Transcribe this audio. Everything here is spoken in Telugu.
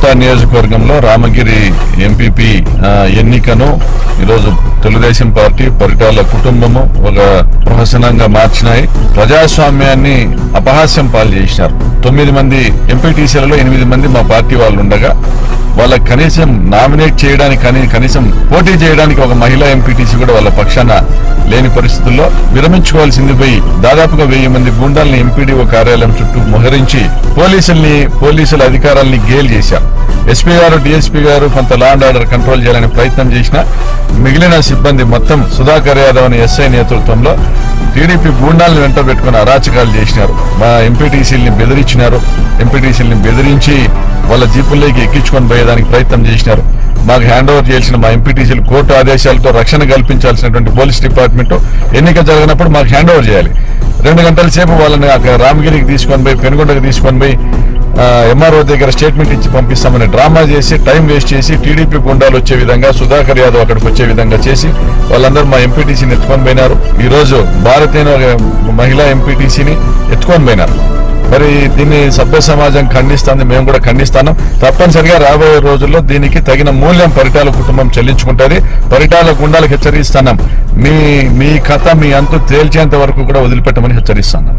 కోట నియోజకవర్గంలో రామగిరి ఎంపీపీ ఎన్నికను ఈరోజు తెలుగుదేశం పార్టీ పరిటాల కుటుంబము ఒక ప్రహసనంగా మార్చినాయి. ప్రజాస్వామ్యాన్ని అపహాస్యం పాలు చేసినారు. 9 మంది ఎంపీటీసీలలో 8 మంది మా పార్టీ వాళ్ళు ఉండగా వాళ్ళకి కనీసం నామినేట్ చేయడానికి కనీసం పోటీ చేయడానికి ఒక మహిళా ఎంపీటీసీ కూడా వాళ్ళ పక్షాన లేని పరిస్థితుల్లో విరమించుకోవాల్సింది పోయి దాదాపుగా 1000 మంది గుండాల్ని ఎంపీడీఓ కార్యాలయం చుట్టూ మోహరించి పోలీసుల అధికారాలని గేల్ చేశారు. ఎస్పీ గారు, డిఎస్పీ గారు కొంత లా అండ్ ఆర్డర్ కంట్రోల్ చేయాలని ప్రయత్నం చేసినా మిగిలిన సిబ్బంది మొత్తం సుధాకర్ యాదవ్ అనే ఎస్ఐ నేతృత్వంలో టీడీపీ గూండాలను వెంట పెట్టుకుని అరాచకాలు చేసినారు. మా ఎంపీటీసీలని బెదిరించినారు. ఎంపీటీసీలని బెదిరించి వాళ్ళ జీపుల్లోకి ఎక్కించుకొని పోయేదానికి ప్రయత్నం చేసినారు. మాకు హ్యాండ్ ఓవర్ చేయాల్సిన మా ఎంపీటీసీలు కోర్టు ఆదేశాలతో రక్షణ కల్పించాల్సినటువంటి పోలీస్ డిపార్ట్మెంట్ ఎన్నిక జరిగినప్పుడు మాకు హ్యాండ్ ఓవర్ చేయాలి. 2 గంటల సేపు వాళ్ళని రామగిరికి తీసుకొని పోయి పెనుగొండకు తీసుకొని పోయి ఎంఆర్ఓ దగ్గర స్టేట్మెంట్ ఇచ్చి పంపిస్తామని డ్రామా చేసి టైం వేస్ట్ చేసి టీడీపీ గుండాలు వచ్చే విధంగా సుధాకర్ యాదవ్ అక్కడికి వచ్చే విధంగా చేసి వాళ్ళందరూ మా ఎంపీటీసీని ఎత్తుకొని పోయినారు. ఈ రోజు భారత్ అయిన మహిళా ఎంపీటీసీని ఎత్తుకొని పోయినారు. మరి దీన్ని సభ్య సమాజం ఖండిస్తుంది, మేము కూడా ఖండిస్తాం. తప్పనిసరిగా రాబోయే రోజుల్లో దీనికి తగిన మూల్యం పరిటాల కుటుంబం చెల్లించుకుంటుంది. పరిటాల గుండాలకు హెచ్చరిస్తున్నాం, మీ కథ మీ అంతు తేల్చేంత వరకు కూడా వదిలిపెట్టమని హెచ్చరిస్తున్నాం.